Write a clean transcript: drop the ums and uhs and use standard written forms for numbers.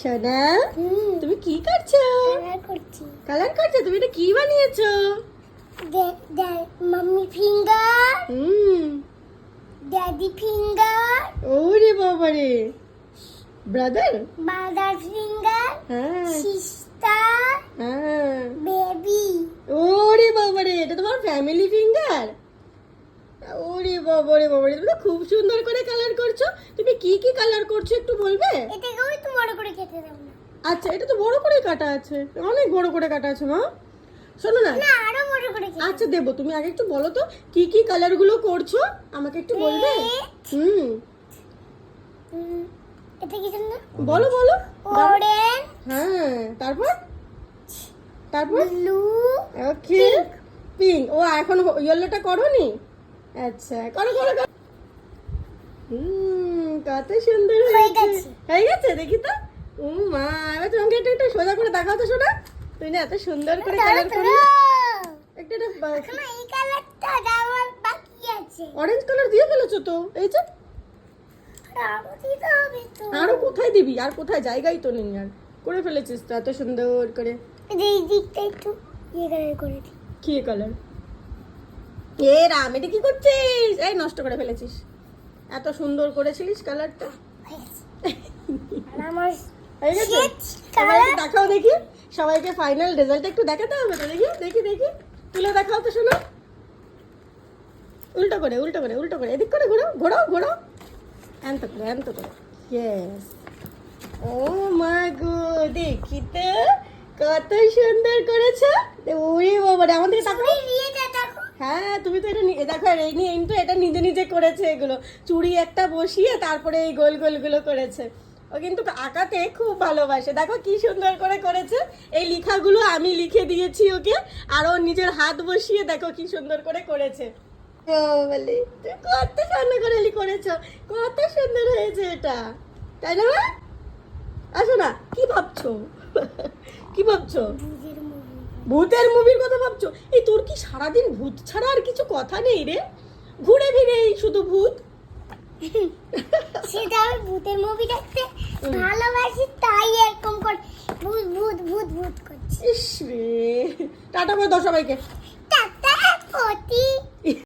সোনা তুমি কি করছো? কালার করছো? তুমি এটা কি বানিয়েছো? মাম্মি ফিঙ্গার, ড্যাডি ফিঙ্গার, ওরে বাবা রে, ব্রাদার, মাদার ফিঙ্গার, হ্যাঁ সিস্টার, হ্যাঁ, বেবি। ওরে বাবা রে, এটা তোমার ফ্যামিলি ফিঙ্গার। ওরে বাবা রে বাবা রে, তুমি তো খুব সুন্দর করে কালার করছো। তুমি কি কি কালার করছো একটু বলবে? এটাকেও একটু বড় করে কেটে দেব না? আচ্ছা, এটা তো বড় করে কাটা আছে, অনেক বড় করে কাটা আছে মা। শোনো না, না, আরো বড় করে কেটে আচ্ছা দেবো, তুমি আগে একটু বলো তো কি কি কালার গুলো করছো, আমাকে একটু বলবে? এটা কি জানো? বলো বলো। অরেঞ্জ, হ্যাঁ, তারপর তারপর ব্লু, ওকে, পিঙ্ক। ও এখন ইয়েলোটা করোনি? আচ্ছা, করো করো করো। কত সুন্দর হয়ে হয়েছে। গেছে। হয়ে গেছে, দেখি তো। মা, এবার তোমাকে একটু একটু সোজা করে দেখাও তো শোনা। তুই না এত সুন্দর করে কালার করলি। একটা এখন এই কালারটা দেওয়ার বাকি আছে। অরেঞ্জ কালার দিয়ে ফেলেছো তো, এই যে। আরো দিতে হবে তো। আরো কোথায় দিবি? আর কোথায়? জায়গাই তো নেই আর। করে ফেলেছিস তো এত সুন্দর করে। এই দিকটা একটু ইয়ে কালার করে দিই। কি কালার? এ রাম, এটা কি করছিস? এই নষ্ট করে ফেলেছিস। এত সুন্দর করেছিলিস কালারটা। হয়ে গেছে। আর আমার হয়ে গেছে? শেড সবাইকে কালার দেখাও দেখি। সবাইকে ফাইনাল রেজাল্টটা একটু দেখাতে হবে তো, দেখি দেখি দেখি। তুলে দেখাও তো শোনো। উল্টো করে উল্টো করে উল্টো করে, এদিক করে ঘোরো ঘোরো ঘোরো। এন্ত করে এন্ত করে। ইয়েস। ও মা গো, দেখি তো কত সুন্দর করেছো। ওরে বাবা রে, আমাদের তাকাও। ইয়েটা দেখো। হ্যাঁ, তুমি তো এটা দেখো, আর এই নিয়ে কিন্তু এটা নিজে নিজে করেছে এগুলো। চুড়ি একটা বসিয়ে তারপরে এই গোল গোল গুলো করেছে। ও কিন্তু আঁকাতে খুব ভালোবাসে। দেখো কি সুন্দর করে করেছে। এই লেখাগুলো আমি লিখে দিয়েছি ওকে, আর ও নিজের হাত বসিয়ে দেখো কি সুন্দর করে করেছে। ও বলি, তুমি কত সুন্দর করে করেছো, কত সুন্দর হয়েছে এটা, তাই না? আসো না, কি ভাবছো? কি ভাবছো? দুধের মুভি। ভূতের মুভির কথা ভাবছো? এই তোর কি সারাদিন ভূত ছাড়া আর কিছু কথা নেই রে? ঘুরে ফিরে এই শুধু ভূত। সেটা আমি ভূতের মুভি দেখতে ভালোবাসি, তাই এরকম করে ভূত ভূত ভূত ভূত করছি। ইস রে, টাটা করে দাও সবাইকে। টাটা, পটি।